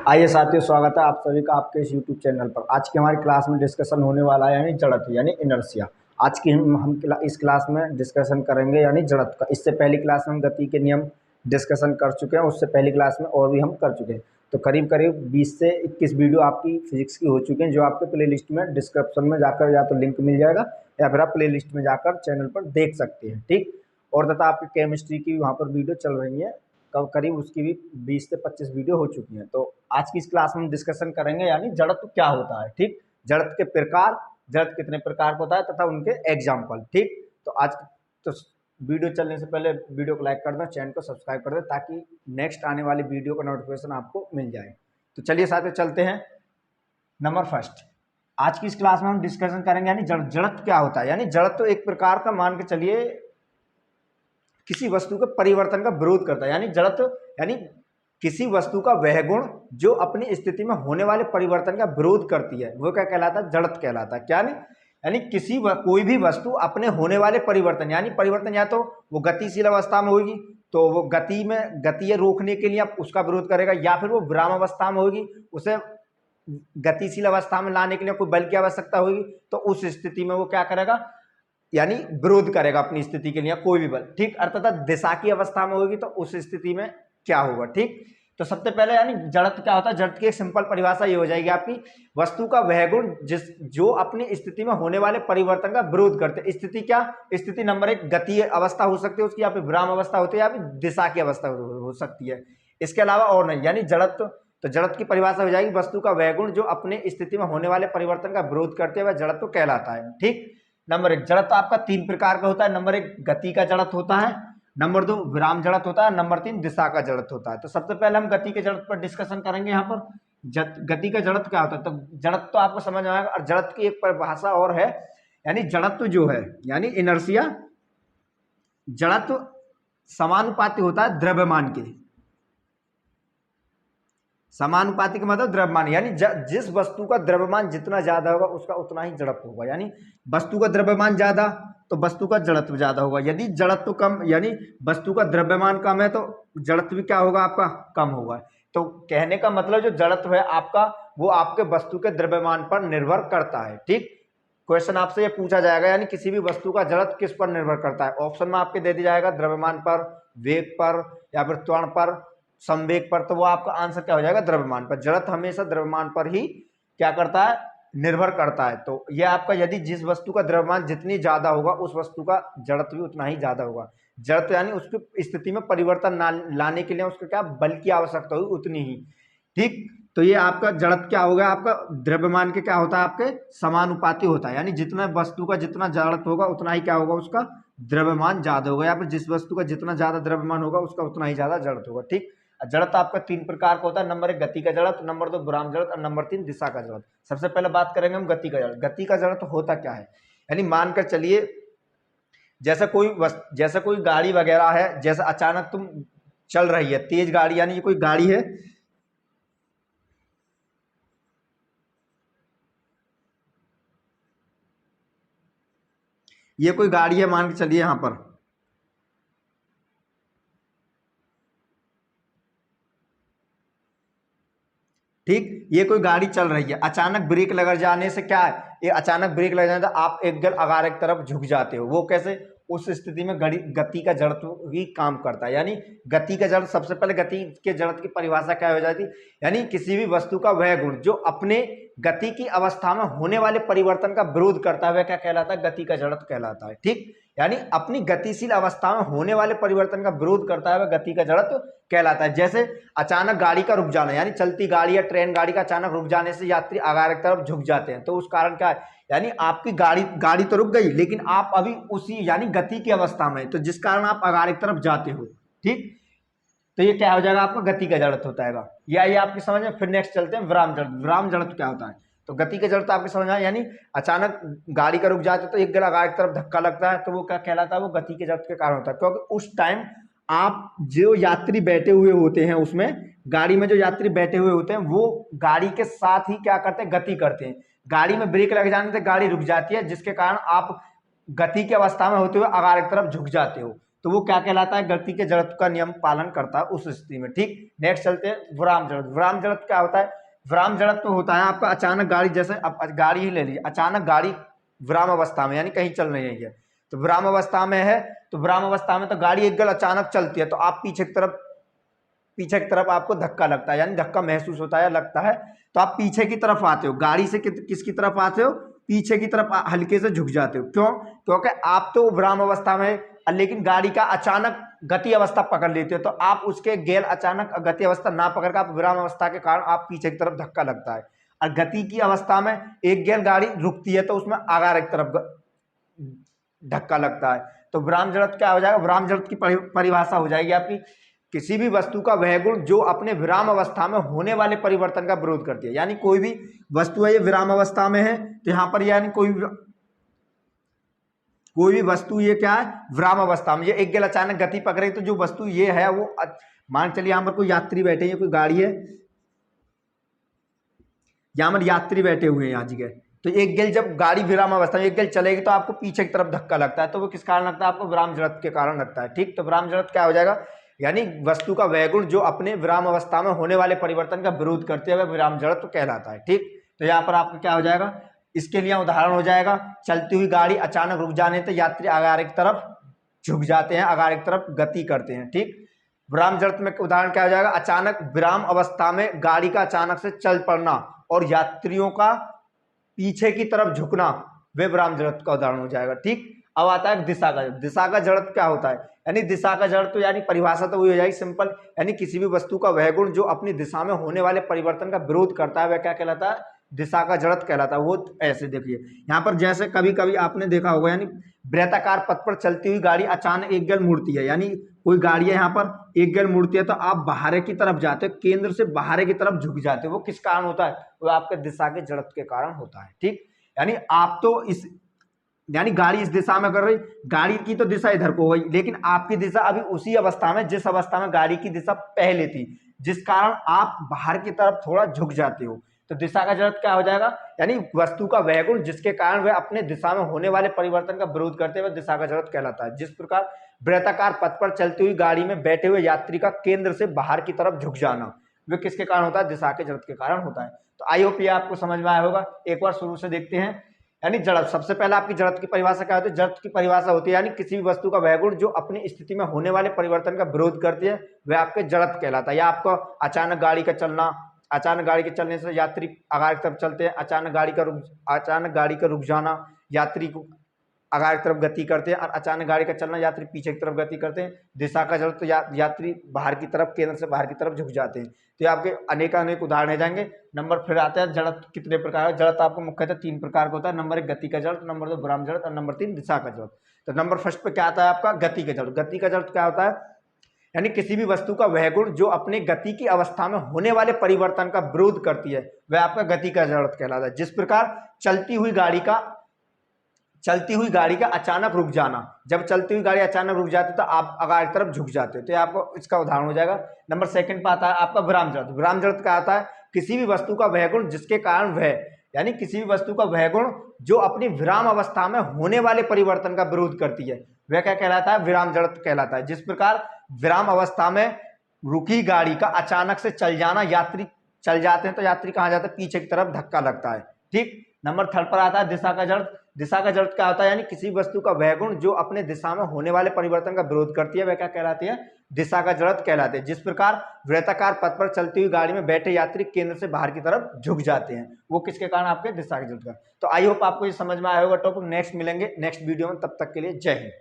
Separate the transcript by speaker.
Speaker 1: आइए साथियों, स्वागत है आप सभी का आपके इस YouTube चैनल पर। आज की हमारी क्लास में डिस्कशन होने वाला है यानी जड़त्व यानी इनर्शिया। आज की इस क्लास में डिस्कशन करेंगे यानी जड़त्व का। इससे पहली क्लास में हम गति के नियम डिस्कशन कर चुके हैं, उससे पहली क्लास में और भी हम कर चुके हैं। तो करीब करीब 20 से 21 वीडियो आपकी फिजिक्स की हो चुके हैं, जो आपके प्ले लिस्ट में डिस्क्रिप्शन में जाकर या तो लिंक मिल जाएगा या फिर आप प्ले लिस्ट में जाकर चैनल पर देख सकते हैं। ठीक, और तथा आपकी केमिस्ट्री की वहाँ पर वीडियो चल रही है, करीब उसकी भी 20 से 25 वीडियो हो चुकी हैं। तो आज की इस क्लास में हम डिस्कशन करेंगे यानी जड़त्व क्या होता है। ठीक, जड़त्व के प्रकार, जड़त्व कितने प्रकार का होता है तथा उनके एग्जाम्पल। ठीक, तो आज तो वीडियो चलने से पहले वीडियो को लाइक कर दें, चैनल को सब्सक्राइब कर दें ताकि नेक्स्ट आने वाली वीडियो का नोटिफिकेशन आपको मिल जाए। तो चलिए साथियों चलते हैं। नंबर फर्स्ट, आज की इस क्लास में हम डिस्कशन करेंगे यानी जड़त्व क्या होता है। यानी जड़त्व एक प्रकार का, मान के चलिए, किसी वस्तु के परिवर्तन का विरोध करता है। यानी जड़त्व यानी किसी वस्तु का वह गुण जो अपनी स्थिति में होने वाले परिवर्तन का विरोध करती है, वो क्या कहलाता है? जड़त्व कहलाता है। क्या नहीं, यानी कोई भी वस्तु अपने होने वाले परिवर्तन, यानी परिवर्तन या तो वो गतिशील अवस्था में होगी तो वो गति रोकने के लिए उसका विरोध करेगा, या फिर वो विराम अवस्था में होगी, उसे गतिशील अवस्था में लाने के लिए कोई बल की आवश्यकता होगी, तो उस स्थिति में वो क्या करेगा? यानी विरोध करेगा अपनी स्थिति के लिए कोई भी बल। ठीक, अर्थात दिशा की अवस्था में होगी तो उस स्थिति में क्या होगा। ठीक, तो सबसे पहले यानी जड़त्व क्या होता है। जड़त्व की एक सिंपल परिभाषा ये हो जाएगी आपकी, वस्तु का वह गुण जो अपनी स्थिति में होने वाले परिवर्तन का विरोध करते। स्थिति क्या? स्थिति नंबर एक गतीय अवस्था हो सकती है उसकी, या फिर विराम अवस्था होती है, या फिर दिशा की अवस्था हो सकती है, इसके अलावा और नहीं। यानी जड़त्व, तो जड़त्व की परिभाषा हो जाएगी वस्तु का वह गुण जो अपने स्थिति में होने वाले परिवर्तन का विरोध करते हुए जड़त्व कहलाता है। ठीक, नंबर एक, जड़त्व आपका 3 प्रकार का होता है। नंबर एक, गति का जड़त्व होता है। नंबर 2, विराम जड़त्व होता है। नंबर 3, दिशा का जड़त्व होता है। तो सबसे पहले हम गति के जड़त्व पर डिस्कशन करेंगे। यहाँ पर गति का जड़त्व क्या होता है, तो जड़त्व तो आपको समझ में आएगा। और जड़त्व की एक परिभाषा और है, यानी जड़त्व जो है यानी इनर्शिया, जड़त्व समानुपाती होता है द्रव्यमान के। समानुपाती का मतलब द्रव्यमान, यानी जिस वस्तु का द्रव्यमान जितना ज्यादा होगा उसका उतना ही जड़त्व होगा। यानी वस्तु का द्रव्यमान ज्यादा तो वस्तु का जड़त्व ज्यादा होगा। यदि जड़त्व कम, यानी वस्तु का द्रव्यमान कम है तो जड़त्व भी क्या होगा? आपका कम होगा। तो कहने का मतलब जो जड़त्व है आपका, वो आपके वस्तु के द्रव्यमान पर निर्भर करता है। ठीक, क्वेश्चन आपसे ये पूछा जाएगा यानी किसी भी वस्तु का जड़त्व किस पर निर्भर करता है। ऑप्शन में आपके दे दिया जाएगा द्रव्यमान पर, वेग पर, या फिर त्वरण पर, संवेग पर। तो वो आपका आंसर क्या हो जाएगा? द्रव्यमान पर। जड़त्व हमेशा द्रव्यमान पर ही क्या करता है? निर्भर करता है। तो ये आपका, यदि जिस वस्तु का द्रव्यमान जितनी ज्यादा होगा उस वस्तु का जड़त्व भी उतना ही ज्यादा होगा। जड़त्व यानी उसकी स्थिति में परिवर्तन लाने के लिए उसको क्या बल की आवश्यकता होगी उतनी ही। ठीक, तो ये आपका जड़त्व क्या होगा? आपका द्रव्यमान के क्या होता है? आपके समानुपाती होता है। यानी जितना वस्तु का जितना जड़त्व होगा उतना ही क्या होगा? उसका द्रव्यमान ज्यादा होगा। या फिर जिस वस्तु का जितना ज्यादा द्रव्यमान होगा उसका उतना ही ज्यादा जड़त्व होगा। ठीक, जड़त्व आपका 3 प्रकार का होता है। नंबर 1, गति का जड़त्व। नंबर 2, विराम जड़त्व। और नंबर 3, दिशा का जड़त्व। सबसे पहले बात करेंगे हम गति का जड़त्व। गति का जड़त्व होता क्या है? यानी मानकर चलिए जैसे कोई गाड़ी वगैरह है, जैसे अचानक तुम चल रही है तेज गाड़ी, यानी ये कोई गाड़ी है, ये कोई गाड़ी है मान के चलिए यहां पर, ठीक, ये कोई गाड़ी चल रही है, अचानक ब्रेक लग जाने से क्या है? ये अचानक ब्रेक लग जाने से आप एकदम आगे की तरफ झुक जाते हो। वो कैसे? उस स्थिति में गति का जड़त्व ही काम करता है। यानी गति का जड़त्व, सबसे पहले गति के जड़त्व की परिभाषा क्या हो जाती है? यानी किसी भी वस्तु का वह गुण जो अपने गति की अवस्था में होने वाले परिवर्तन का विरोध करता है, क्या कहलाता है? गति का जड़त्व कहलाता है। ठीक, यानी अपनी गतिशील अवस्था में होने वाले परिवर्तन का विरोध करता है वह गति का जड़त्व कहलाता है। जैसे अचानक गाड़ी का रुक जाना, यानी चलती गाड़ी या ट्रेन गाड़ी का अचानक रुक जाने से यात्री आगे की तरफ झुक जाते हैं। तो उस कारण क्या है? यानी आपकी गाड़ी तो रुक गई लेकिन आप अभी उसी यानी गति की अवस्था में, तो जिस कारण आप आगे की तरफ जाते हो। ठीक, तो ये क्या हो जाएगा? आपका गति का जड़त्व होता है। या ये आपकी समझ में। फिर नेक्स्ट चलते हैं विराम जड़त्व। विराम जड़त्व क्या होता है? तो गति का जड़त्व आपकी समझ में आया, यानी अचानक गाड़ी का रुक जाते तो एक गला गाड़ी की तरफ धक्का लगता है, तो वो क्या कहलाता है? वो गति के जड़त्व के कारण होता है। क्योंकि उस टाइम आप जो यात्री बैठे हुए होते हैं उसमें, गाड़ी में जो यात्री बैठे हुए होते हैं वो गाड़ी के साथ ही क्या करते हैं? गति करते हैं। गाड़ी में ब्रेक लग जाने से गाड़ी रुक जाती है, जिसके कारण आप गति की अवस्था में होते हुए आगे की तरफ झुक जाते हो। तो वो क्या कहलाता है, गति के जड़त्व का नियम पालन करता है उस स्थिति में। ठीक, नेक्स्ट चलते हैं विराम जड़त्व। विराम जड़त्व क्या होता है, विराम जड़त्व होता है आपका अचानक गाड़ी, जैसे अब गाड़ी ही ले लीजिए, अचानक गाड़ी विराम अवस्था में यानी कहीं चल रही है, तो विराम अवस्था में है, तो विराम अवस्था में तो गाड़ी एक गल अचानक चलती है, तो आप पीछे की तरफ आपको धक्का लगता है, यानी धक्का महसूस होता है, लगता है, तो आप पीछे की तरफ आते हो, गाड़ी से किसकी तरफ आते हो, पीछे की तरफ हल्के से झुक जाते हो। क्यों, क्योंकि आप तो विराम अवस्था में, लेकिन गाड़ी का अचानक गति अवस्था पकड़ लेते हो, तो आप उसके गैर अचानक गति अवस्था ना पकड़ कर आप विराम अवस्था के कारण आप पीछे की तरफ धक्का लगता है। और गति की अवस्था में एक गैर गाड़ी रुकती है तो उसमें आगे की तरफ धक्का लगता है। तो विराम जड़त्व क्या हो जाएगा, विराम जड़त्व की परिभाषा हो जाएगी आपकी, किसी भी वस्तु का वह गुण जो अपने विराम अवस्था में होने वाले परिवर्तन का विरोध करती है। यानी कोई भी वस्तु है ये विराम अवस्था में है, तो यहाँ पर यानी कोई भी वस्तु ये क्या है, विराम अवस्था में, ये एक गल अचानक गति पकड़े, तो जो वस्तु ये है वो, मान चलिए यहाँ पर कोई यात्री बैठे हैं, कोई गाड़ी है, यहाँ पर यात्री बैठे हुए हैं यहाँ जगह, तो एक गल जब गाड़ी विराम अवस्था में एक गल चलेगी तो आपको पीछे की तरफ धक्का लगता है, तो वो किस कारण लगता है, आपको विराम जड़त्व के कारण लगता है। ठीक, तो विराम जड़त्व क्या हो जाएगा, यानी वस्तु का वह गुण जो अपने विराम अवस्था में होने वाले परिवर्तन का विरोध करते हुए विराम जड़त्व कहलाता है। ठीक, तो यहाँ पर आपका क्या हो जाएगा, इसके लिए उदाहरण हो जाएगा, चलती हुई गाड़ी अचानक रुक जाने से यात्री आगे की तरफ झुक जाते हैं, आगे की तरफ गति करते हैं। ठीक, विराम जड़त्व में उदाहरण क्या हो जाएगा, अचानक विराम अवस्था में गाड़ी का अचानक से चल पड़ना और यात्रियों का पीछे की तरफ झुकना, वे विराम जड़त्व का उदाहरण हो जाएगा। ठीक, अब आता है दिशा का। दिशा का जड़त्व क्या होता है, यानी दिशा का जड़त्व यानी परिभाषा तो वही हो जाएगी सिंपल, यानी किसी भी वस्तु का वह गुण जो अपनी दिशा में होने वाले परिवर्तन का विरोध करता है वह क्या कहलाता है, दिशा का जड़त्व कहलाता है। वो ऐसे देखिए यहाँ पर, जैसे कभी कभी आपने देखा होगा, यानी वृत्ताकार पथ पर चलती हुई गाड़ी अचानक एक गल मुड़ती है, यानी कोई गाड़ी है यहाँ पर एक गल मुड़ती है, तो आप बाहर की तरफ जाते हो, केंद्र से बाहर की तरफ झुक जाते हो, वो किस कारण होता है, वो आपके दिशा के जड़त्व के कारण होता है। ठीक, यानी आप तो यानी गाड़ी इस दिशा में कर रही, गाड़ी की तो दिशा इधर को हो गई, लेकिन आपकी दिशा अभी उसी अवस्था में जिस अवस्था में गाड़ी की दिशा पहले थी, जिस कारण आप बाहर की तरफ थोड़ा झुक जाते हो, तो दिशा का जड़त्व क्या हो जाएगा, यानी वस्तु का वह गुण जिसके कारण वह अपने दिशा में होने वाले परिवर्तन का विरोध करते हुए दिशा का जड़त्व कहलाता है। जिस प्रकार वृत्ताकार पथ पर चलती हुई गाड़ी में बैठे हुए यात्री का केंद्र से बाहर की तरफ झुक जाना, वह किसके कारण होता है, दिशा के जड़त्व के कारण होता है। तो आई होप ये आपको समझ में आया होगा। एक बार शुरू से देखते हैं। यानी जड़त्व, सबसे पहले आपकी जड़त्व की परिभाषा क्या होती है, जड़त्व की परिभाषा होती है यानी किसी भी वस्तु का वह गुण जो अपनी स्थिति में होने वाले परिवर्तन का विरोध करती है वह आपके जड़त्व कहलाता है। या आपको अचानक गाड़ी का चलना, अचानक गाड़ी के चलने से यात्री आगे की तरफ चलते हैं, अचानक गाड़ी का रुक जाना, यात्री को आगे की तरफ गति करते हैं, और अचानक गाड़ी का चलना, यात्री पीछे की तरफ गति करते हैं। दिशा का जड़त्व, यात्री बाहर की तरफ, केंद्र से बाहर की तरफ झुक जाते हैं। तो ये आपके अनेक उदाहरण है जाएंगे। नंबर फिर आते हैं जड़त्व कितने प्रकार है। जड़त्व आपको मुख्यतः 3 प्रकार का होता है। नंबर 1 गति का जड़त्व, नंबर 2 विराम जड़त्व और नंबर 3 दिशा का जड़त्व। तो नंबर फर्स्ट पे क्या आता है आपका, गति का जड़त्व। गति का जड़त्व क्या होता है, यानी किसी भी वस्तु का वह गुण जो अपने गति की अवस्था में होने वाले परिवर्तन का विरोध करती है वह आपका गति का जड़त्व कहलाता है। जिस प्रकार चलती हुई गाड़ी का अचानक रुक जाना, जब चलती हुई गाड़ी अचानक रुक जाती है तो आप आगे की तरफ झुक जाते हो, तो आपको इसका उदाहरण हो जाएगा। नंबर 2 पे आता है आपका विराम जड़त्व। विराम जड़त्व क्या आता है, किसी भी वस्तु का वह गुण जिसके कारण वह, यानी किसी भी वस्तु का वह गुण जो अपनी विराम अवस्था में होने वाले परिवर्तन का विरोध करती है वह क्या कहलाता है, विराम जड़त्व कहलाता है। जिस प्रकार विराम अवस्था में रुकी गाड़ी का अचानक से चल जाना, यात्री चल जाते हैं तो यात्री कहाँ जाता है, पीछे की तरफ धक्का लगता है। ठीक, नंबर 3 पर आता है दिशा का जड़त्व। दिशा का जड़त्व क्या होता है, यानी किसी वस्तु का वह गुण जो अपने दिशा में होने वाले परिवर्तन का विरोध करती है वह क्या कहलाती है, दिशा का जड़त्व कहलाते हैं। जिस प्रकार वृत्ताकार पथ पर चलती हुई गाड़ी में बैठे यात्री केंद्र से बाहर की तरफ झुक जाते हैं, वो किसके कारण, आपके दिशा के जड़त्व का। तो आई होप आपको ये समझ में आया होगा टॉपिक। नेक्स्ट मिलेंगे नेक्स्ट वीडियो में, तब तक के लिए जय हिंद।